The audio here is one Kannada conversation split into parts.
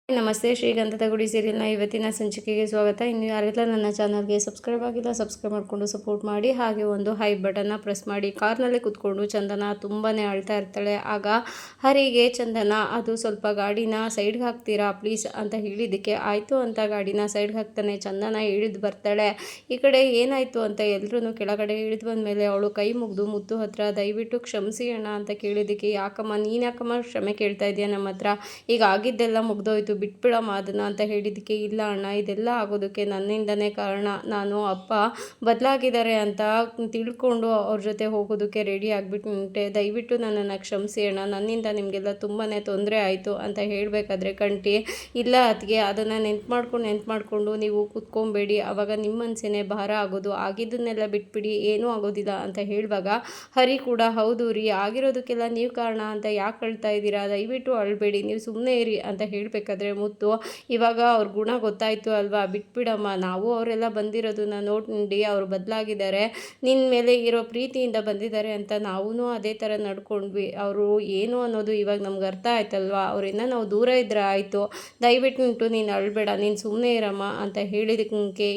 ನಮಸ್ತೆ, ಶ್ರೀಗಂಧದ ಗುಡಿ ಸೀರಿಯಲ್ನ ಇವತ್ತಿನ ಸಂಚಿಕೆಗೆ ಸ್ವಾಗತ. ಇನ್ನು ಯಾರೆಲ್ಲ ನನ್ನ ಚಾನಲ್ಗೆ ಸಬ್ಸ್ಕ್ರೈಬ್ ಆಗಿಲ್ಲ ಸಬ್ಸ್ಕ್ರೈಬ್ ಮಾಡಿಕೊಂಡು ಸಪೋರ್ಟ್ ಮಾಡಿ. ಹಾಗೆ ಒಂದು ಹೈ ಬಟನ್ನ ಪ್ರೆಸ್ ಮಾಡಿ. ಕಾರ್ನಲ್ಲಿ ಕೂತ್ಕೊಂಡು ಚಂದನ ತುಂಬಾ ಅಳ್ತಾ ಇರ್ತಾಳೆ. ಆಗ ಹರಿಗೆ ಚಂದನ ಅದು ಸ್ವಲ್ಪ ಗಾಡಿನ ಸೈಡ್ಗೆ ಹಾಕ್ತೀರಾ ಪ್ಲೀಸ್ ಅಂತ ಹೇಳಿದ್ದಕ್ಕೆ ಆಯಿತು ಅಂತ ಗಾಡಿನ ಸೈಡ್ಗೆ ಹಾಕ್ತಾನೆ. ಚಂದನ ಇಳಿದು ಬರ್ತಾಳೆ. ಈ ಕಡೆ ಏನಾಯಿತು ಅಂತ ಎಲ್ಲರೂ ಕೆಳಗಡೆ ಇಳಿದು ಬಂದಮೇಲೆ ಅವಳು ಕೈ ಮುಗಿದು ಮುತ್ತು ಹತ್ರ ದಯವಿಟ್ಟು ಕ್ಷಮಿಸಿ ಅಣ್ಣ ಅಂತ ಕೇಳಿದ್ದಕ್ಕೆ ಯಾಕಮ್ಮ ನೀನು ಯಾಕಮ್ಮ ಕ್ಷಮೆ ಕೇಳ್ತಾ ಇದೆಯಾ ನಮ್ಮ ಹತ್ರ, ಈಗ ಆಗಿದ್ದೆಲ್ಲ ಮುಗ್ದೋಯ್ತು ಬಿಟ್ಬಿಡಮ್ಮ ಅದನ್ನು ಅಂತ ಹೇಳಿದ್ದಕ್ಕೆ ಇಲ್ಲ ಅಣ್ಣ ಇದೆಲ್ಲ ಆಗೋದಕ್ಕೆ ನನ್ನಿಂದನೇ ಕಾರಣ, ನಾನು ಅಪ್ಪ ಬದಲಾಗಿದ್ದಾರೆ ಅಂತ ತಿಳ್ಕೊಂಡು ಅವ್ರ ಜೊತೆ ಹೋಗೋದಕ್ಕೆ ರೆಡಿ ಆಗಿಬಿಟ್ಟೆ, ದಯವಿಟ್ಟು ನನ್ನನ್ನು ಕ್ಷಮಿಸಿ ಅಣ್ಣ, ನನ್ನಿಂದ ನಿಮಗೆಲ್ಲ ತುಂಬಾ ತೊಂದರೆ ಆಯಿತು ಅಂತ ಹೇಳಬೇಕಾದ್ರೆ ಕಂಟಿ ಇಲ್ಲ ಅದಕ್ಕೆ ಅದನ್ನು ನೆನ್ಪು ಮಾಡಿಕೊಂಡು ನೀವು ಕೂತ್ಕೊಬೇಡಿ, ಆವಾಗ ನಿಮ್ಮ ಮನಸ್ಸೇ ಭಾರ ಆಗೋದು, ಆಗಿದ್ದನ್ನೆಲ್ಲ ಬಿಟ್ಬಿಡಿ ಏನೂ ಆಗೋದಿಲ್ಲ ಅಂತ ಹೇಳುವಾಗ ಹರಿ ಕೂಡ ಹೌದು ರೀ ಆಗಿರೋದಕ್ಕೆಲ್ಲ ನೀವು ಕಾರಣ ಅಂತ ಯಾಕೆ ಅಳ್ತಾ ಇದ್ದೀರಾ, ದಯವಿಟ್ಟು ಅಳಬೇಡಿ ನೀವು ಸುಮ್ಮನೆ ಇರಿ ಅಂತ ಹೇಳಬೇಕಾದ್ರೆ ಮುತ್ತು ಇವಾಗ ಅವ್ರ ಗುಣ ಗೊತ್ತಾಯಿತು ಅಲ್ವಾ, ಬಿಟ್ಬಿಡಮ್ಮ ನಾವು ಅವರೆಲ್ಲ ಬಂದಿರೋದನ್ನ ನೋಡಿ ಅವರು ಬದಲಾಗಿದ್ದಾರೆ, ನಿನ್ನ ಮೇಲೆ ಇರೋ ಪ್ರೀತಿಯಿಂದ ಬಂದಿದ್ದಾರೆ ಅಂತ ನಾವೂ ಅದೇ ಥರ ನಡ್ಕೊಂಡ್ವಿ, ಅವರು ಏನು ಅನ್ನೋದು ಇವಾಗ ನಮ್ಗೆ ಅರ್ಥ ಆಯ್ತಲ್ವಾ, ಅವರಿಂದ ನಾವು ದೂರ ಇದ್ದರೆ ಆಯಿತು, ದಯವಿಟ್ಟು ನೀನು ಅಳಬೇಡ ನೀನು ಸುಮ್ಮನೆ ಇರಮ್ಮ ಅಂತ ಹೇಳಿದಕ್ಕೆ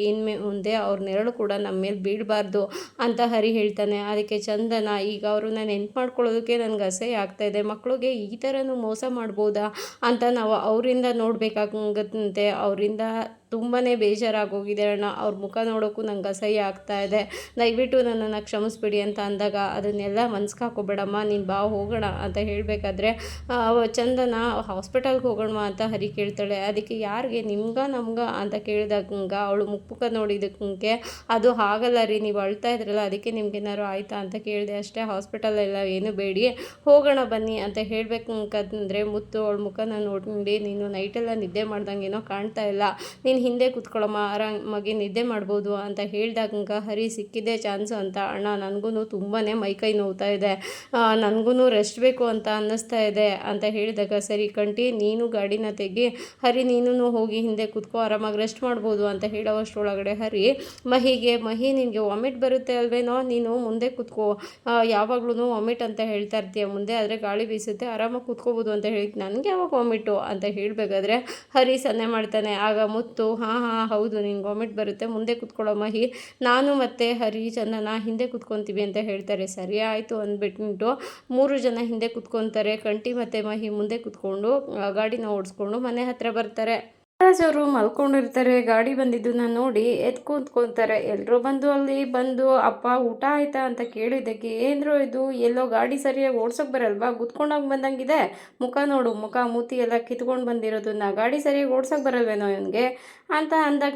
ಮುಂದೆ ಅವ್ರ ನೆರಳು ಕೂಡ ನಮ್ಮ ಮೇಲೆ ಬೀಳಬಾರ್ದು ಅಂತ ಹರಿ ಹೇಳ್ತಾನೆ. ಅದಕ್ಕೆ ಚಂದನ ಈಗ ಅವ್ರನ್ನ ನೆನ್ಪು ಮಾಡ್ಕೊಳ್ಳೋದಕ್ಕೆ ನನಗೆ ಅಸಹ್ಯ ಆಗ್ತಾಯಿದೆ, ಮಕ್ಕಳಿಗೆ ಈ ಥರನೂ ಮೋಸ ಮಾಡ್ಬೋದಾ ಅಂತ ನಾವು ಅವರಿಂದ ನೋಡಬೇಕಾಗತ್ತೆ, ಅವರಿಂದ ತುಂಬಾ ಬೇಜಾರಾಗೋಗಿದೆ ಅಣ್ಣ, ಅವ್ರ ಮುಖ ನೋಡೋಕ್ಕೂ ನಂಗೆ ಅಸಹ್ಯ ಆಗ್ತಾ ಇದೆ, ದಯವಿಟ್ಟು ನನ್ನನ್ನು ಕ್ಷಮಿಸ್ಬಿಡಿ ಅಂತ ಅಂದಾಗ ಅದನ್ನೆಲ್ಲ ಮನ್ಸಿಗೆ ಹಾಕೋಬೇಡಮ್ಮ ನೀನು ಬಾ ಹೋಗೋಣ ಅಂತ ಹೇಳಬೇಕಾದ್ರೆ ಚಂದನ ಹಾಸ್ಪಿಟಲ್ಗೆ ಹೋಗೋಣ ಅಂತ ಹರಿ ಕೇಳ್ತಾಳೆ. ಅದಕ್ಕೆ ಯಾರಿಗೆ ನಮ್ಗೆ ಅಂತ ಕೇಳಿದಾಗ ಅವಳು ಮುಖ ನೋಡಿದ್ದಕ್ಕೆ ಅದು ಆಗಲ್ಲ ರೀ, ನೀವು ಅಳ್ತಾ ಇದ್ರಲ್ಲ ಅದಕ್ಕೆ ನಿಮ್ಗೇನಾರು ಆಯಿತಾ ಅಂತ ಕೇಳಿದೆ ಅಷ್ಟೇ, ಹಾಸ್ಪಿಟಲೆಲ್ಲ ಏನು ಬೇಡಿ ಹೋಗೋಣ ಬನ್ನಿ ಅಂತ ಹೇಳಬೇಕಂದ್ರೆ ಮುತ್ತು ಅವಳ ಮುಖನ ನೋಡಿ ನೀನು ನೈಟೆಲ್ಲ ನಿದ್ದೆ ಮಾಡ್ದಂಗೇನೋ ಕಾಣ್ತಾ ಇಲ್ಲ, ನೀನು ಹಿಂದೆ ಕೂತ್ಕೊಳ್ಳಮ್ಮ ಆರಾಮಾಗಿ ನಿದ್ದೆ ಮಾಡ್ಬೋದು ಅಂತ ಹೇಳಿದಾಗ ಹರಿ ಸಿಕ್ಕಿದ್ದೆ ಚಾನ್ಸು ಅಂತ ಅಣ್ಣ ನನಗೂ ತುಂಬಾ ಮೈಕೈ ನೋವ್ತಾ ಇದೆ, ನನಗೂ ರೆಸ್ಟ್ ಬೇಕು ಅಂತ ಅನ್ನಿಸ್ತಾ ಇದೆ ಅಂತ ಹೇಳಿದಾಗ ಸರಿ ಕಂಟಿ ನೀನು ಗಾಡಿನ ತೆಗಿ ಹರಿ ನೀನು ಹೋಗಿ ಹಿಂದೆ ಕೂತ್ಕೋ ಆರಾಮಾಗಿ ರೆಸ್ಟ್ ಮಾಡ್ಬೋದು ಅಂತ ಹೇಳೋವಷ್ಟರೊಳಗಡೆ ಹರಿ ಮಹಿ ನಿನಗೆ ವಾಮಿಟ್ ಬರುತ್ತೆ ಅಲ್ವೇನೋ, ನೀನು ಮುಂದೆ ಕೂತ್ಕೋ ಯಾವಾಗ್ಲೂ ವಾಮಿಟ್ ಅಂತ ಹೇಳ್ತಾ ಇರ್ತೀಯ, ಮುಂದೆ ಆದರೆ ಗಾಳಿ ಬೀಸುತ್ತೆ ಆರಾಮಾಗಿ ಕೂತ್ಕೋಬೋದು ಅಂತ ಹೇಳಿ ನನಗೆ ಯಾವಾಗ ವಾಮಿಟು ಅಂತ ಹೇಳಬೇಕಾದ್ರೆ ಹರಿ ಸನ್ನೆ ಮಾಡ್ತಾನೆ. ಆಗ ಮುತ್ತು ಹಾಂ ಹೌದು ನಿನ್ಗೆ ವಾಮಿಟ್ ಬರುತ್ತೆ ಮುಂದೆ ಕೂತ್ಕೊಳ್ಳೋ ಮಹಿ, ನಾನು ಮತ್ತು ಹರಿ ಚಂದನ ಹಿಂದೆ ಕೂತ್ಕೊತೀವಿ ಅಂತ ಹೇಳ್ತಾರೆ. ಸರಿ ಆಯಿತು ಅಂದ್ಬಿಟ್ಟು 3 ಜನ ಹಿಂದೆ ಕೂತ್ಕೊತಾರೆ, ಕಂಟಿ ಮತ್ತು ಮಹಿ ಮುಂದೆ ಕೂತ್ಕೊಂಡು ಗಾಡಿನ ಓಡಿಸ್ಕೊಂಡು ಮನೆ ಹತ್ರ ಬರ್ತಾರೆ. ಅವರು ಮಲ್ಕೊಂಡಿರ್ತಾರೆ, ಗಾಡಿ ಬಂದಿದ್ದನ್ನ ನೋಡಿ ಎದ್ದು ಕೂತ್ಕೊತಾರೆ. ಎಲ್ಲರೂ ಅಲ್ಲಿ ಬಂದು ಅಪ್ಪ ಊಟ ಆಯ್ತಾ ಅಂತ ಕೇಳಿದ್ದಕ್ಕೆ ಏನ್ರೋ ಇದು ಎಲ್ಲೋ ಗಾಡಿ ಸರಿಯಾಗಿ ಓಡ್ಸೋಕೆ ಬರಲ್ವಾ, ಗುದ್ಕೊಂಡೋಗಿ ಬಂದಂಗಿದೆ, ಮುಖ ನೋಡು ಮುಖ ಮೂತಿ ಎಲ್ಲ ಕಿತ್ಕೊಂಡು ಬಂದಿರೋದನ್ನ ಗಾಡಿ ಸರಿಯಾಗಿ ಓಡ್ಸೋಕೆ ಬರಲ್ವೇನೋ ಇವನಿಗೆ ಅಂತ ಅಂದಾಗ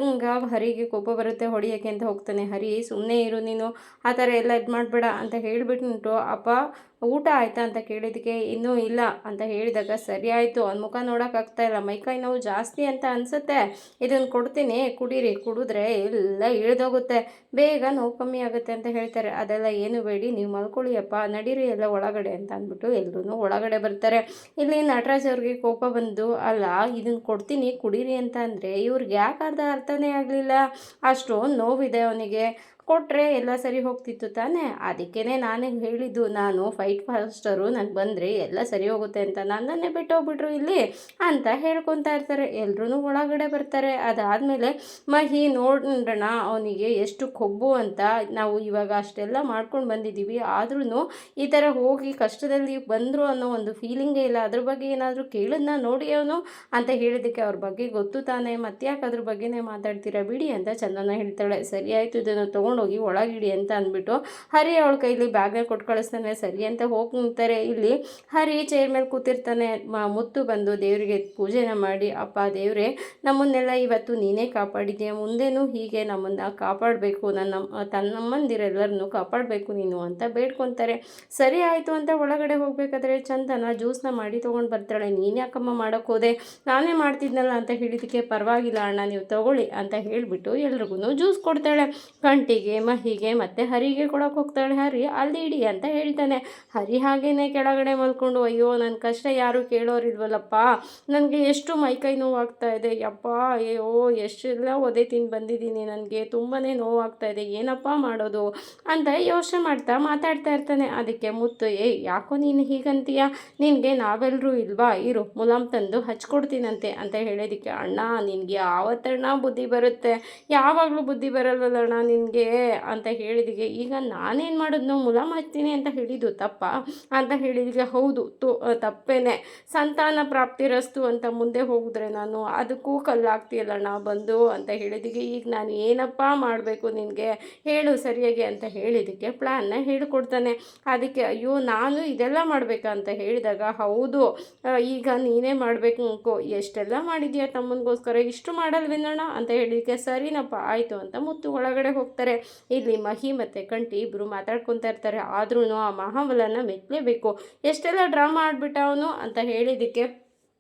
ಹರಿಗೆ ಕೋಪ ಬರುತ್ತೆ, ಹೊಡಿಯೋಕ್ಕೆ ಅಂತ ಹೋಗ್ತಾನೆ. ಹರಿ ಸುಮ್ಮನೆ ಇರು ನೀನು ಆ ಥರ ಎಲ್ಲ ಇದು ಮಾಡಬೇಡ ಅಂತ ಹೇಳಿಬಿಟ್ಟು ಅಪ್ಪ ಊಟ ಆಯಿತಾ ಅಂತ ಕೇಳಿದ್ದಕ್ಕೆ ಇನ್ನೂ ಇಲ್ಲ ಅಂತ ಹೇಳಿದಾಗ ಸರಿ ಆಯಿತು ಅವ್ನ ಮುಖ ನೋಡೋಕ್ಕಾಗ್ತಾ ಇಲ್ಲ, ಮೈಕೈ ನೋವು ಜಾಸ್ತಿ ಅಂತ ಅನಿಸುತ್ತೆ, ಇದನ್ನು ಕೊಡ್ತೀನಿ ಕುಡೀರಿ, ಕುಡಿದ್ರೆ ಎಲ್ಲ ಇಳಿದೋಗುತ್ತೆ, ಬೇಗ ನೋವು ಕಮ್ಮಿ ಆಗುತ್ತೆ ಅಂತ ಹೇಳ್ತಾರೆ. ಅದೆಲ್ಲ ಏನು ಬೇಡಿ ನೀವು ಮಲ್ಕೊಳ್ಳಿ ಅಪ್ಪ ನಡೀರಿ ಎಲ್ಲ ಒಳಗಡೆ ಅಂತ ಅಂದ್ಬಿಟ್ಟು ಎಲ್ಲರೂ ಒಳಗಡೆ ಬರ್ತಾರೆ. ಇಲ್ಲಿ ನಟರಾಜ್ ಅವ್ರಿಗೆ ಕೋಪ ಬಂದು ಅಲ್ಲ ಇದನ್ನು ಕೊಡ್ತೀನಿ ಕುಡೀರಿ ಅಂತ ಅಂದರೆ ಇವ್ರಿಗೆ ಯಾಕೆ ಅರ್ಥನೇ ಆಗಲಿಲ್ಲ, ಅಷ್ಟೊಂದು ನೋವಿದೆ ಅವನಿಗೆ, ಕೊಟ್ಟರೆ ಎಲ್ಲ ಸರಿ ಹೋಗ್ತಿತ್ತು ತಾನೇ, ಅದಕ್ಕೇ ನಾನೇ ಹೇಳಿದ್ದು ನಾನು ಫೈಟ್ ಫಾಸ್ಟರು ನನಗೆ ಬಂದರೆ ಎಲ್ಲ ಸರಿ ಹೋಗುತ್ತೆ ಅಂತ, ನನ್ನನ್ನೇ ಬಿಟ್ಟು ಹೋಗ್ಬಿಟ್ರು ಇಲ್ಲಿ ಅಂತ ಹೇಳ್ಕೊತಾ ಇರ್ತಾರೆ. ಎಲ್ಲರೂ ಒಳಗಡೆ ಬರ್ತಾರೆ. ಅದಾದಮೇಲೆ ಮಹಿ ನೋಡೋಣ ಅವನಿಗೆ ಎಷ್ಟು ಕೊಬ್ಬು ಅಂತ, ನಾವು ಇವಾಗ ಅಷ್ಟೆಲ್ಲ ಮಾಡ್ಕೊಂಡು ಬಂದಿದ್ದೀವಿ ಆದ್ರೂ ಈ ಥರ ಹೋಗಿ ಕಷ್ಟದಲ್ಲಿ ಬಂದರು ಅನ್ನೋ ಒಂದು ಫೀಲಿಂಗೇ ಇಲ್ಲ, ಅದ್ರ ಬಗ್ಗೆ ಏನಾದರೂ ಕೇಳಿದ್ನ ನೋಡಿ ಅವನು ಅಂತ ಹೇಳಿದ್ದಕ್ಕೆ ಅವ್ರ ಬಗ್ಗೆ ಗೊತ್ತು ತಾನೇ ಮತ್ತ್ಯಾಕೆ ಅದ್ರ ಬಗ್ಗೆನೇ ಮಾತಾಡ್ತೀರಾ ಬಿಡಿ ಅಂತ ಚಂದನ ಹೇಳ್ತಾಳೆ. ಸರಿ ಆಯಿತು ಇದನ್ನು ತೊಗೊಂಡೋಗಿ ಒಳಗಿಡಿ ಅಂತ ಅಂದ್ಬಿಟ್ಟು ಹರಿ ಅವಳ ಕೈಲಿ ಬ್ಯಾಗ್ನ ಕೊಟ್ಟು ಕಳಿಸ್ತಾನೆ. ಸರಿ ಅಂತ ಹೋಗ್ತಾರೆ. ಇಲ್ಲಿ ಹರಿ ಚೇರ್ ಮೇಲೆ ಕೂತಿರ್ತಾನೆ. ಮುತ್ತು ಬಂದು ದೇವರಿಗೆ ಪೂಜೆನ ಮಾಡಿ ಅಪ್ಪ ದೇವರೇ ನಮ್ಮನ್ನೆಲ್ಲ ಇವತ್ತು ನೀನೇ ಕಾಪಾಡಿದ್ಯಾ, ಮುಂದೇನೂ ಹೀಗೆ ನಮ್ಮನ್ನು ಕಾಪಾಡಬೇಕು, ತನ್ನಮ್ಮಂದಿರೆಲ್ಲರನ್ನು ಕಾಪಾಡಬೇಕು ನೀನು ಅಂತ ಬೇಡ್ಕೊತಾರೆ. ಸರಿ ಆಯಿತು ಅಂತ ಒಳಗಡೆ ಹೋಗಬೇಕಾದ್ರೆ ಚಂದನ ಜ್ಯೂಸ್ನ ಮಾಡಿ ತೊಗೊಂಡು ಬರ್ತಾಳೆ. ನೀನು ಯಾಕಮ್ಮ ಮಾಡೋಕ್ಕೆ ಹೋದೆ, ನಾನೇ ಮಾಡ್ತಿದ್ನಲ್ಲ ಅಂತ ಹೇಳಿದ್ದಕ್ಕೆ ಪರವಾಗಿಲ್ಲ ಅಣ್ಣ ನೀವು ತೊಗೊಳ್ಳಿ ಅಂತ ಹೇಳಿಬಿಟ್ಟು ಎಲ್ರಿಗೂ ಜ್ಯೂಸ್ ಕೊಡ್ತಾಳೆ. ಕಂಟಿಗೆ ಶ್ರುತಿಗೆ ಮಹಿಗೆ ಮತ್ತು ಹರಿಗೆ ಕೊಡೋಕೆ ಹೋಗ್ತಾಳೆ. ಹರಿ ಅಲ್ಲಿ ಇಡಿ ಅಂತ ಹೇಳ್ತಾನೆ. ಹರಿ ಹಾಗೇನೆ ಕೆಳಗಡೆ ಮಲ್ಕೊಂಡು ಅಯ್ಯೋ ನನ್ನ ಕಷ್ಟ ಯಾರು ಕೇಳೋರಿಲ್ವಲ್ಲಪ್ಪ, ನನಗೆ ಎಷ್ಟು ಮೈಕೈ ನೋವಾಗ್ತಾ ಇದೆ ಯಪ್ಪ, ಅಯ್ಯೋ ಎಷ್ಟೆಲ್ಲ ಒದೆ ತಿಂದು ಬಂದಿದ್ದೀನಿ, ನನಗೆ ತುಂಬಾ ನೋವಾಗ್ತಾ ಇದೆ, ಏನಪ್ಪ ಮಾಡೋದು ಅಂತ ಯೋಚನೆ ಮಾತಾಡ್ತಾ ಇರ್ತಾನೆ. ಅದಕ್ಕೆ ಮುತ್ತು ಯಾಕೋ ನೀನು ಹೀಗಂತೀಯ, ನಿನಗೆ ನಾವೆಲ್ಲರೂ ಇಲ್ವಾ, ಇರು ಮುಲಾಮ್ ತಂದು ಹಚ್ಕೊಡ್ತೀನಂತೆ ಅಂತ ಹೇಳಿದಕ್ಕೆ ಅಣ್ಣ ನಿನಗೆ ಯಾವತ್ತಣ್ಣ ಬುದ್ಧಿ ಬರುತ್ತೆ, ಯಾವಾಗಲೂ ಬುದ್ಧಿ ಬರಲ್ಲಣ್ಣ ನಿನಗೆ ಅಂತ ಹೇಳಿದಕ್ಕೆ ಈಗ ನಾನೇನು ಮಾಡಿದ್ನೋ ಮುಲಾಮ್ ಹಚ್ತೀನಿ ಅಂತ ಹೇಳಿದ್ದು ತಪ್ಪ ಅಂತ ಹೇಳಿದಕ್ಕೆ ಹೌದು ತಪ್ಪೇನೆ, ಸಂತಾನ ಪ್ರಾಪ್ತಿರಸ್ತು ಅಂತ ಮುಂದೆ ಹೋಗಿದ್ರೆ ನಾನು ಅದಕ್ಕೂ ಕಲ್ಲಾಗ್ತೀಯಲ್ಲಣ್ಣ ಬಂದು ಅಂತ ಹೇಳಿದಕ್ಕೆ ಈಗ ನಾನು ಏನಪ್ಪ ಮಾಡಬೇಕು ನಿನಗೆ ಹೇಳು ಸರಿಯಾಗಿ ಅಂತ ಹೇಳಿದಕ್ಕೆ ಪ್ಲ್ಯಾನ್ನ ಹೇಳಿಕೊಡ್ತಾನೆ. ಅದಕ್ಕೆ ಅಯ್ಯೋ ನಾನು ಇದೆಲ್ಲ ಮಾಡಬೇಕಂತ ಹೇಳಿದಾಗ ಹೌದು ಈಗ ನೀನೇ ಮಾಡಬೇಕು ಅನ್ಕೋ, ಎಷ್ಟೆಲ್ಲ ಮಾಡಿದ್ಯಾ ತಮ್ಮನಿಗೋಸ್ಕರ, ಇಷ್ಟು ಮಾಡಲ್ವೇನಣ್ಣ ಅಂತ ಹೇಳಿದಕ್ಕೆ ಸರಿನಪ್ಪ ಆಯಿತು ಅಂತ ಮುತ್ತು ಒಳಗಡೆ ಹೋಗ್ತಾರೆ. ಇಲ್ಲಿ ಮಹಿ ಮತ್ತು ಕಂಠಿ ಇಬ್ಬರು ಮಾತಾಡ್ಕೊತಾ ಇರ್ತಾರೆ. ಆದ್ರೂ ಆ ಮಹಾಬಲನ ಮೆಚ್ಚಲೇಬೇಕು, ಎಷ್ಟೆಲ್ಲ ಡ್ರಾಮಾ ಆಡ್ಬಿಟ್ಟ ಅವನು ಅಂತ ಹೇಳಿದ್ದಕ್ಕೆ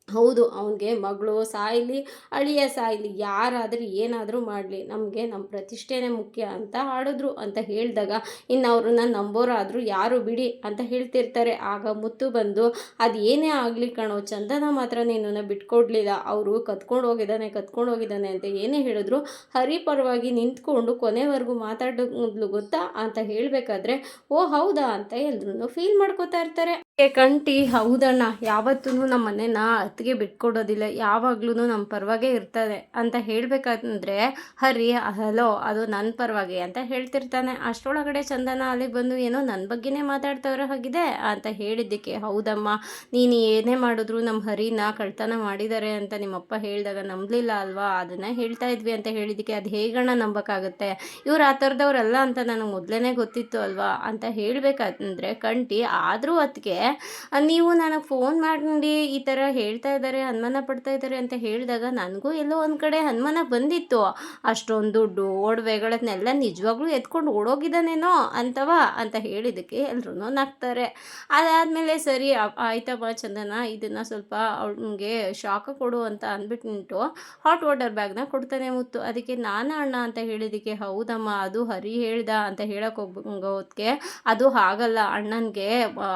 ಹೌದು ಅವನಿಗೆ ಮಗಳು ಸಾಯಲಿ ಅಳಿಯ ಸಾಯಲಿ ಯಾರಾದರೂ ಏನಾದರೂ ಮಾಡಲಿ ನಮಗೆ ನಮ್ಮ ಪ್ರತಿಷ್ಠೆನೇ ಮುಖ್ಯ ಅಂತ ಆಡಿದ್ರು ಅಂತ ಹೇಳಿದಾಗ ಇನ್ನು ಅವ್ರನ್ನ ನಂಬೋರಾದರೂ ಯಾರು ಬಿಡಿ ಅಂತ ಹೇಳ್ತಿರ್ತಾರೆ. ಆಗ ಮುತ್ತು ಬಂದು ಅದು ಏನೇ ಆಗಲಿ ಕಣೋ ಚಂದನ ಮಾತ್ರ ನಿನ್ನನ್ನು ಬಿಟ್ಕೊಡ್ಲಿಲ್ಲ, ಅವರು ಕತ್ಕೊಂಡು ಹೋಗಿದ್ದಾನೆ ಅಂತ ಏನೇ ಹೇಳಿದ್ರು ಹರಿ ಪರವಾಗಿ ನಿಂತ್ಕೊಂಡು ಕೊನೆವರೆಗೂ ಮಾತಾಡೋದ್ಲು ಗೊತ್ತಾ ಅಂತ ಹೇಳಬೇಕಾದ್ರೆ ಓ ಹೌದಾ ಅಂತ ಎಲ್ರೂ ಫೀಲ್ ಮಾಡ್ಕೋತಾ ಇರ್ತಾರೆ. ಕಂಠಿ ಹೌದಣ್ಣ ಯಾವತ್ತೂ ನಮ್ಮ ಮನೆನ ಅತ್ತಿಗೆ ಬಿಟ್ಕೊಡೋದಿಲ್ಲ, ಯಾವಾಗ್ಲೂ ನಮ್ಮ ಪರವಾಗೇ ಇರ್ತದೆ ಅಂತ ಹೇಳಬೇಕಂದ್ರೆ ಹರಿ ಹಲೋ ಅದು ನನ್ನ ಪರವಾಗಿ ಅಂತ ಹೇಳ್ತಿರ್ತಾನೆ. ಅಷ್ಟರೊಳಗಡೆ ಚಂದನ ಅಲ್ಲಿ ಬಂದು ಏನೋ ನನ್ನ ಬಗ್ಗೆನೇ ಮಾತಾಡ್ತವ್ರೆ ಆಗಿದೆ ಅಂತ ಹೇಳಿದ್ದಕ್ಕೆ ಹೌದಮ್ಮ ನೀನು ಏನೇ ಮಾಡಿದ್ರು ನಮ್ಮ ಹರಿನ ಕಳ್ತನ ಮಾಡಿದ್ದಾರೆ ಅಂತ ನಿಮ್ಮಪ್ಪ ಹೇಳಿದಾಗ ನಂಬಲಿಲ್ಲ ಅಲ್ವಾ, ಅದನ್ನು ಹೇಳ್ತಾ ಇದ್ವಿ ಅಂತ ಹೇಳಿದ್ದಕ್ಕೆ ಅದು ಹೇಗಣ್ಣ ನಂಬಕ್ಕಾಗುತ್ತೆ, ಇವ್ರು ಆ ಥರದವ್ರಲ್ಲ ಅಂತ ನನಗೆ ಮೊದಲೇ ಗೊತ್ತಿತ್ತು ಅಲ್ವಾ ಅಂತ ಹೇಳಬೇಕಂದ್ರೆ ಕಂಠಿ ಆದರೂ ಅದಕ್ಕೆ ನೀವು ನನಗೆ ಫೋನ್ ಮಾಡಿ ಈ ಥರ ಹೇಳ್ತಾ ಇದ್ದಾರೆ ಅನುಮಾನ ಪಡ್ತಾ ಇದ್ದಾರೆ ಅಂತ ಹೇಳಿದಾಗ ನನಗೂ ಎಲ್ಲೋ ಒಂದು ಕಡೆ ಅನುಮಾನ ಬಂದಿತ್ತು, ಅಷ್ಟೊಂದು ದುಡ್ಡು ಒಡವೆಗಳನ್ನೆಲ್ಲ ನಿಜವಾಗ್ಲೂ ಎತ್ಕೊಂಡು ಓಡೋಗಿದ್ದಾನೇನೋ ಅಂತವ ಅಂತ ಹೇಳಿದ್ದಕ್ಕೆ ಎಲ್ಲರೂ ನಗ್ತಾರೆ. ಅದಾದಮೇಲೆ ಸರಿ ಆಯ್ತಮ್ಮ ಚಂದನ ಇದನ್ನು ಸ್ವಲ್ಪ ಅವ್ನಿಗೆ ಶಾಖ ಕೊಡು ಅಂತ ಅಂದ್ಬಿಟ್ಟು ಹಾಟ್ ವಾಟರ್ ಬ್ಯಾಗ್ನ ಕೊಡ್ತಾನೆ ಮುತ್ತು. ಅದಕ್ಕೆ ನಾನು ಅಣ್ಣ ಅಂತ ಹೇಳಿದ್ದಕ್ಕೆ ಹೌದಮ್ಮ ಅದು ಹರಿ ಹೇಳ್ದ ಅಂತ ಹೇಳಕ್ಕೆ ಹೋಗೋದಕ್ಕೆ ಅದು ಹಾಗಲ್ಲ ಅಣ್ಣನಿಗೆ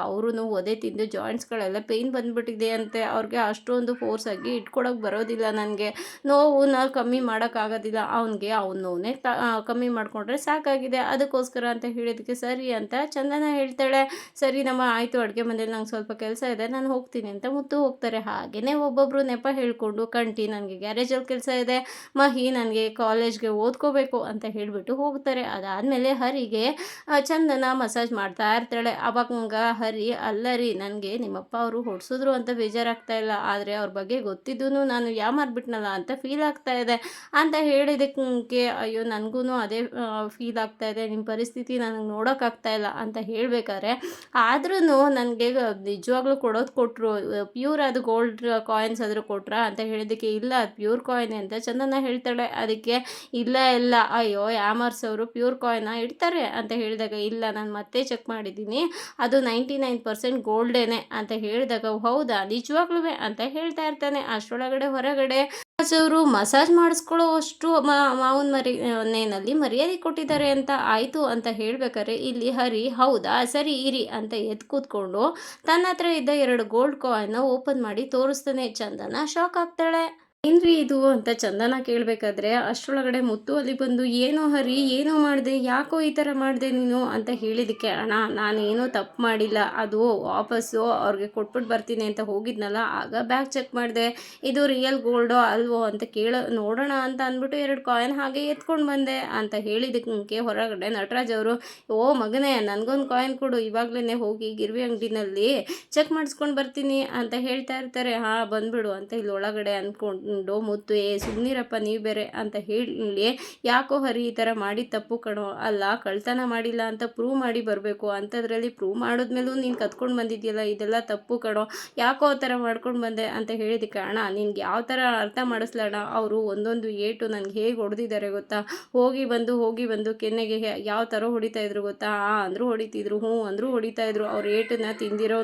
ಅವರು ಒದೆ ತಿಂದು ಜಾಯಿಂಟ್ಸ್ಗಳೆಲ್ಲ ಪೇಯ್ನ್ ಬಂದುಬಿಟ್ಟಿದೆ ಅಂತೆ, ಅವ್ರಿಗೆ ಅಷ್ಟೊಂದು ಫೋರ್ಸಾಗಿ ಇಟ್ಕೊಡೋಕೆ ಬರೋದಿಲ್ಲ, ನನಗೆ ನೋವನ್ನ ಕಮ್ಮಿ ಮಾಡೋಕ್ಕಾಗೋದಿಲ್ಲ, ಅವನಿಗೆ ಅವ್ನ ನೋವನ್ನೇ ಕಮ್ಮಿ ಮಾಡಿಕೊಂಡ್ರೆ ಸಾಕಾಗಿದೆ ಅದಕ್ಕೋಸ್ಕರ ಅಂತ ಹೇಳಿದ್ದಕ್ಕೆ ಸರಿ ಅಂತ ಚಂದನ ಹೇಳ್ತಾಳೆ. ಸರಿ ನಮ್ಮ ಆಯಿತು ಅಡುಗೆ ಮನೇಲಿ ನಂಗೆ ಸ್ವಲ್ಪ ಕೆಲಸ ಇದೆ ನಾನು ಹೋಗ್ತೀನಿ ಅಂತ ಮುತ್ತು ಹೋಗ್ತಾರೆ. ಹಾಗೆಯೇ ಒಬ್ಬೊಬ್ಬರು ನೆಪ ಹೇಳಿಕೊಂಡು ಕಂಠಿ ನನಗೆ ಗ್ಯಾರೇಜಲ್ಲಿ ಕೆಲಸ ಇದೆ, ಮಹಿ ನನಗೆ ಕಾಲೇಜ್ಗೆ ಓದ್ಕೋಬೇಕು ಅಂತ ಹೇಳಿಬಿಟ್ಟು ಹೋಗ್ತಾರೆ. ಅದಾದಮೇಲೆ ಹರಿಗೆ ಚಂದನ ಮಸಾಜ್ ಮಾಡ್ತಾ ಇರ್ತಾಳೆ. ಅವಾಗ ಹರಿ ಅಲ್ಲರಿ ನನಗೆ ನಿಮ್ಮಪ್ಪ ಅವರು ಹೊಡ್ಸಿದ್ರು ಅಂತ ಬೇಜಾರಾಗ್ತಾ ಇಲ್ಲ, ಆದರೆ ಅವ್ರ ಬಗ್ಗೆ ಗೊತ್ತಿದ್ದೂ ನಾನು ಯಾಮಾರ್ಬಿಟ್ನಲ್ಲ ಅಂತ ಫೀಲ್ ಆಗ್ತಾ ಇದೆ ಅಂತ ಹೇಳಿದಕ್ಕೆ ಅಯ್ಯೋ ನನಗೂ ಅದೇ ಫೀಲ್ ಆಗ್ತಾ ಇದೆ, ನಿಮ್ಮ ಪರಿಸ್ಥಿತಿ ನನಗೆ ನೋಡೋಕ್ಕಾಗ್ತಾ ಇಲ್ಲ ಅಂತ ಹೇಳಬೇಕಾದ್ರೆ ಆದ್ರೂ ನನಗೆ ನಿಜವಾಗ್ಲೂ ಕೊಟ್ಟರು ಪ್ಯೂರ್ ಅದು ಗೋಲ್ಡ್ ಕಾಯಿನ್ಸ್ ಆದರೂ ಕೊಟ್ರಾ ಅಂತ ಹೇಳಿದ್ದಕ್ಕೆ ಇಲ್ಲ ಅದು ಪ್ಯೂರ್ ಕಾಯಿನ್ ಅಂತ ಚಂದನ ಹೇಳ್ತಾಳೆ. ಅದಕ್ಕೆ ಇಲ್ಲ ಅಯ್ಯೋ ಯಾಮರ್ಸವರು ಪ್ಯೂರ್ ಕಾಯಿನ ಇಡ್ತಾರೆ ಅಂತ ಹೇಳಿದಾಗ ಇಲ್ಲ ನಾನು ಮತ್ತೆ ಚೆಕ್ ಮಾಡಿದ್ದೀನಿ ಅದು 99% ಗೋಲ್ಡೇನೆ ಅಂತ ಹೇಳಿದಾಗ ಹೌದಾ ನಿಜವಾಗ್ಲೂ ಅಂತ ಹೇಳ್ತಾ ಇರ್ತಾನೆ. ಅಷ್ಟರೊಳಗಡೆ ಹೊರಗಡೆ ಅವರು ಮಸಾಜ್ ಮಾಡಿಸ್ಕೊಳ್ಳೋ ಅಷ್ಟು ಮಾವನ ಮನೆಯಲ್ಲಿ ಮರ್ಯಾದೆ ಕೊಟ್ಟಿದ್ದಾರೆ ಅಂತ ಆಯಿತು ಅಂತ ಹೇಳ್ಬೇಕಾದ್ರೆ ಇಲ್ಲಿ ಹರಿ ಹೌದಾ ಸರಿ ಇರಿ ಅಂತ ಎದ್ದು ಕೂತ್ಕೊಂಡು ತನ್ನ ಹತ್ರ ಇದ್ದ 2 ಗೋಲ್ಡ್ ಕಾಯಿನ್ನ ಓಪನ್ ಮಾಡಿ ತೋರಿಸ್ತಾನೆ. ಚಂದನ ಶಾಕ್ ಆಗ್ತಾಳೆ. ಏನ್ರಿ ಇದು ಅಂತ ಚಂದನ ಕೇಳಬೇಕಾದ್ರೆ ಅಷ್ಟರೊಳಗಡೆ ಮುತ್ತು ಅಲ್ಲಿ ಬಂದು ಏನೋ ಹರಿ ಏನೋ ಮಾಡಿದೆ, ಯಾಕೋ ಈ ಥರ ಮಾಡಿದೆ ನೀನು ಅಂತ ಹೇಳಿದ್ದಕ್ಕೆ ಅಣ್ಣ ನಾನೇನೋ ತಪ್ಪು ಮಾಡಿಲ್ಲ, ಅದು ವಾಪಸ್ಸು ಅವ್ರಿಗೆ ಕೊಟ್ಬಿಟ್ಟು ಬರ್ತೀನಿ ಅಂತ ಹೋಗಿದ್ನಲ್ಲ ಆಗ ಬ್ಯಾಗ್ ಚೆಕ್ ಮಾಡಿದೆ, ಇದು ರಿಯಲ್ ಗೋಲ್ಡೋ ಅಲ್ವೋ ಅಂತ ನೋಡೋಣ ಅಂತ ಅಂದ್ಬಿಟ್ಟು 2 ಕಾಯಿನ್ ಹಾಗೆ ಎತ್ಕೊಂಡು ಬಂದೆ ಅಂತ ಹೇಳಿದ್ದಕ್ಕೆ ಹೊರಗಡೆ ನಟರಾಜ್ ಅವರು ಓ ಮಗನೇ ನನಗೊಂದು ಕಾಯಿನ್ ಕೊಡು, ಇವಾಗಲೇ ಹೋಗಿ ಗಿರ್ವಿ ಅಂಗಡಿನಲ್ಲಿ ಚೆಕ್ ಮಾಡಿಸ್ಕೊಂಡು ಬರ್ತೀನಿ ಅಂತ ಹೇಳ್ತಾ ಇರ್ತಾರೆ. ಹಾಂ ಬಂದ್ಬಿಡು ಅಂತ ಇಲ್ಲಿ ಒಳಗಡೆ ಅಂದ್ಕೊಂಡು ಮುತ್ತು ಸುಮ್ಮನಿರಪ್ಪ ನೀವು ಬೇರೆ ಅಂತ ಹೇಳಿ ಯಾಕೋ ಹರಿ ಈ ಥರ ಮಾಡಿ ತಪ್ಪು ಕಣೋ, ಅಲ್ಲ ಕಳ್ತನ ಮಾಡಿಲ್ಲ ಅಂತ ಪ್ರೂವ್ ಮಾಡಿ ಬರಬೇಕು, ಅಂಥದ್ರಲ್ಲಿ ಪ್ರೂವ್ ಮಾಡಿದ್ಮೇಲೂ ನೀನು ಕತ್ಕೊಂಡು ಬಂದಿದ್ಯಲ್ಲ ಇದೆಲ್ಲ ತಪ್ಪು ಕಣೋ, ಯಾಕೋ ಆ ಥರ ಮಾಡ್ಕೊಂಡು ಬಂದೆ ಅಂತ ಹೇಳಿದ್ದಕ್ಕೆ ಅಣ್ಣ ನಿನ್ಗೆ ಯಾವ ಥರ ಅರ್ಥ ಮಾಡಿಸ್ಲಣ್ಣ, ಅವರು ಒಂದೊಂದು ಏಟು ನನಗೆ ಹೇಗೆ ಹೊಡೆದಿದ್ದಾರೆ ಗೊತ್ತಾ, ಹೋಗಿ ಬಂದು ಕೆನ್ನೆಗೆ ಯಾವ ಥರ ಹೊಡಿತಾ ಇದ್ರು ಗೊತ್ತಾ, ಅಂದರೂ ಹೊಡಿತಿದ್ರು ಹ್ಞೂ ಅಂದರೂ ಹೊಡಿತಾ ಇದ್ರು, ಅವ್ರ ಏಟನ್ನ ತಿಂದಿರೋ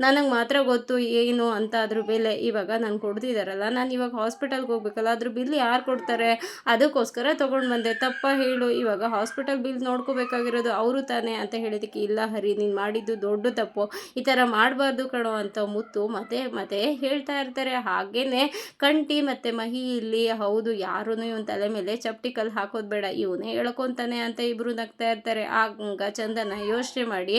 ನನಗೆ ಮಾತ್ರ ಗೊತ್ತು ಏನು ಅಂತ ಅದ್ರ ಬೆಲೆ, ಇವಾಗ ನಾನು ಹೊಡೆದಿದ್ದಾರಲ್ಲ ನಾನು ಇವಾಗ ಹಾಸ್ಪಿಟಲ್ಗೆ ಹೋಗ್ಬೇಕಲ್ಲ, ಅದ್ರ ಬಿಲ್ ಯಾರು ಕೊಡ್ತಾರೆ, ಅದಕ್ಕೋಸ್ಕರ ತೊಗೊಂಡು ಬಂದೆ, ತಪ್ಪ ಹೇಳು, ಇವಾಗ ಹಾಸ್ಪಿಟಲ್ ಬಿಲ್ ನೋಡ್ಕೋಬೇಕಾಗಿರೋದು ಅವರು ತಾನೇ ಅಂತ ಹೇಳಿದಕ್ಕೆ, ಇಲ್ಲ ಹರಿ ನೀನು ಮಾಡಿದ್ದು ದೊಡ್ಡ ತಪ್ಪು, ಈ ಥರ ಮಾಡಬಾರ್ದು ಕಣೋ ಅಂತ ಮುತ್ತು ಮತ್ತೆ ಹೇಳ್ತಾ ಇರ್ತಾರೆ. ಹಾಗೇನೆ ಕಂಟಿ ಮತ್ತು ಮಹಿ ಇಲ್ಲಿ ಹೌದು ಯಾರೂ ಇವನ ತಲೆ ಮೇಲೆ ಚಪ್ಪಟಿ ಕಲ್ಲು ಹಾಕೋದು ಬೇಡ, ಇವನೇ ಹೇಳ್ಕೊತಾನೆ ಅಂತ ಇಬ್ಬರು ನಗ್ತಾ ಇರ್ತಾರೆ. ಆಗ ಚಂದನ ಯೋಚನೆ ಮಾಡಿ,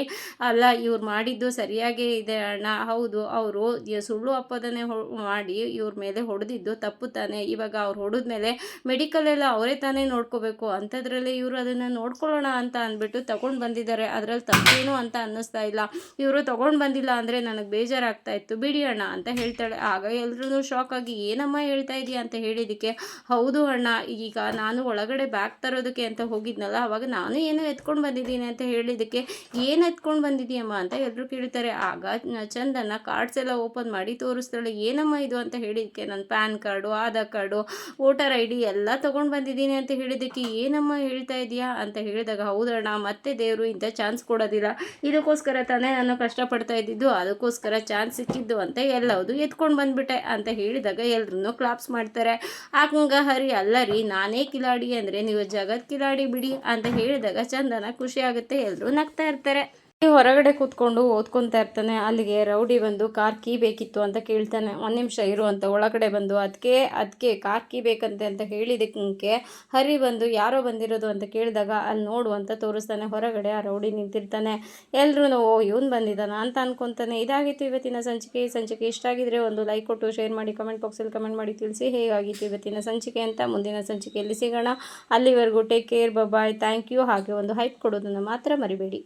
ಅಲ್ಲ ಇವ್ರು ಮಾಡಿದ್ದು ಸರಿಯಾಗೇ ಇದೆ ಅಣ್ಣ, ಹೌದು ಅವರು ಸುಳ್ಳು ಅಪ್ಪದನ್ನೇ ಮಾಡಿ ಇವ್ರ ಮೇಲೆ ಹೊಡೆದಿದ್ದು ತಪ್ಪು ತಾನೆ, ಇವಾಗ ಅವ್ರು ಹೊಡೆದ್ಮೇಲೆ ಮೆಡಿಕಲ್ ಎಲ್ಲ ಅವರೇ ತಾನೇ ನೋಡ್ಕೋಬೇಕು, ಅಂಥದ್ರಲ್ಲಿ ಇವರು ಅದನ್ನು ನೋಡ್ಕೊಳ್ಳೋಣ ಅಂತ ಅಂದ್ಬಿಟ್ಟು ತೊಗೊಂಡು ಬಂದಿದ್ದಾರೆ, ಅದರಲ್ಲಿ ತಪ್ಪೇನು ಅಂತ ಅನ್ನಿಸ್ತಾ ಇಲ್ಲ, ಇವರು ತೊಗೊಂಡು ಬಂದಿಲ್ಲ ಅಂದರೆ ನನಗೆ ಬೇಜಾರಾಗ್ತಾ ಇತ್ತು, ಬಿಡಿ ಅಣ್ಣ ಅಂತ ಹೇಳ್ತಾಳೆ. ಆಗ ಎಲ್ಲರೂ ಶಾಕ್ ಆಗಿ ಏನಮ್ಮ ಹೇಳ್ತಾ ಇದೀಯ ಅಂತ ಹೇಳಿದ್ದಕ್ಕೆ, ಹೌದು ಅಣ್ಣ, ಈಗ ನಾನು ಒಳಗಡೆ ಬ್ಯಾಗ್ ತರೋದಕ್ಕೆ ಅಂತ ಹೋಗಿದ್ನಲ್ಲ, ಅವಾಗ ನಾನು ಏನೋ ಎತ್ಕೊಂಡು ಬಂದಿದ್ದೀನಿ ಅಂತ ಹೇಳಿದ್ದಕ್ಕೆ, ಏನು ಎತ್ಕೊಂಡು ಬಂದಿದ್ದೀಯಮ್ಮ ಅಂತ ಎಲ್ಲರೂ ಕೇಳ್ತಾರೆ. ಆಗ ಚಂದನ ಕಾರ್ಡ್ಸ್ ಎಲ್ಲ ಓಪನ್ ಮಾಡಿ ತೋರಿಸ್ತಾಳೆ. ಏನಮ್ಮ ಇದು ಅಂತ ಹೇಳಿದ್ದಕ್ಕೆ, ನನ್ನ PAN card, Aadhaar card, voter ID ಎಲ್ಲ ತೊಗೊಂಡು ಬಂದಿದ್ದೀನಿ ಅಂತ ಹೇಳಿದ್ದಕ್ಕೆ, ಏನಮ್ಮ ಹೇಳ್ತಾ ಇದೆಯಾ ಅಂತ ಹೇಳಿದಾಗ, ಹೌದಣ್ಣ ಮತ್ತೆ ದೇವರು ಇಂಥ ಚಾನ್ಸ್ ಕೊಡೋದಿಲ್ಲ, ಇದಕ್ಕೋಸ್ಕರ ತಾನೇ ನಾನು ಕಷ್ಟಪಡ್ತಾ ಇದ್ದಿದ್ದು, ಅದಕ್ಕೋಸ್ಕರ ಚಾನ್ಸ್ ಸಿಕ್ಕಿದ್ದು ಅಂತ ಎಲ್ಲವುದು ಎತ್ಕೊಂಡು ಬಂದ್ಬಿಟ್ಟೆ ಅಂತ ಹೇಳಿದಾಗ ಎಲ್ಲರೂ ಕ್ಲಾಪ್ಸ್ ಮಾಡ್ತಾರೆ. ಆಗ ಹರಿ, ಅಲ್ಲ ರೀ ನಾನೇ ಕಿಲಾಡಿ ಅಂದರೆ ನೀವು ಜಗತ್ ಕಿಲಾಡಿ ಬಿಡಿ ಅಂತ ಹೇಳಿದಾಗ ಚಂದನ ಖುಷಿ ಆಗುತ್ತೆ, ಎಲ್ಲರೂ ನಗ್ತಾ ಇರ್ತಾರೆ. ಹೊರಗಡೆ ಕೂತ್ಕೊಂಡು ಓದ್ಕೊತಾ ಇರ್ತಾನೆ. ಅಲ್ಲಿಗೆ ರೌಡಿ ಬಂದು ಕಾರ್ ಕೀ ಬೇಕಿತ್ತು ಅಂತ ಕೇಳ್ತಾನೆ. ಒಂದು ನಿಮಿಷ ಇರು ಅಂತ ಒಳಗಡೆ ಬಂದು ಅದಕ್ಕೆ ಕಾರ್ ಕೀ ಬೇಕಂತೆ ಅಂತ ಹೇಳಿದಕ್ಕೆ ಹರಿ ಬಂದು ಯಾರೋ ಬಂದಿರೋದು ಅಂತ ಕೇಳಿದಾಗ ಅಲ್ಲಿ ನೋಡು ಅಂತ ತೋರಿಸ್ತಾನೆ. ಹೊರಗಡೆ ಆ ರೌಡಿ ನಿಂತಿರ್ತಾನೆ. ಎಲ್ಲರೂ ಓ ಇವನು ಬಂದಿದ್ದಾನ ಅಂತ ಅನ್ಕೊತಾನೆ. ಇದಾಗಿತ್ತು ಇವತ್ತಿನ ಸಂಚಿಕೆ. ಈ ಸಂಚಿಕೆ ಇಷ್ಟ ಆಗಿದ್ರೆ ಒಂದು ಲೈಕ್ ಕೊಟ್ಟು ಶೇರ್ ಮಾಡಿ, ಕಮೆಂಟ್ ಬಾಕ್ಸಲ್ಲಿ ಕಮೆಂಟ್ ಮಾಡಿ ತಿಳಿಸಿ ಹೇಗಾಗಿತ್ತು ಇವತ್ತಿನ ಸಂಚಿಕೆ ಅಂತ. ಮುಂದಿನ ಸಂಚಿಕೆಯಲ್ಲಿ ಸಿಗೋಣ. ಅಲ್ಲಿವರೆಗೂ take care, bye, thank you. ಹಾಗೆ ಒಂದು ಹೈಪ್ ಕೊಡೋದನ್ನು ಮಾತ್ರ ಮರಿಬೇಡಿ.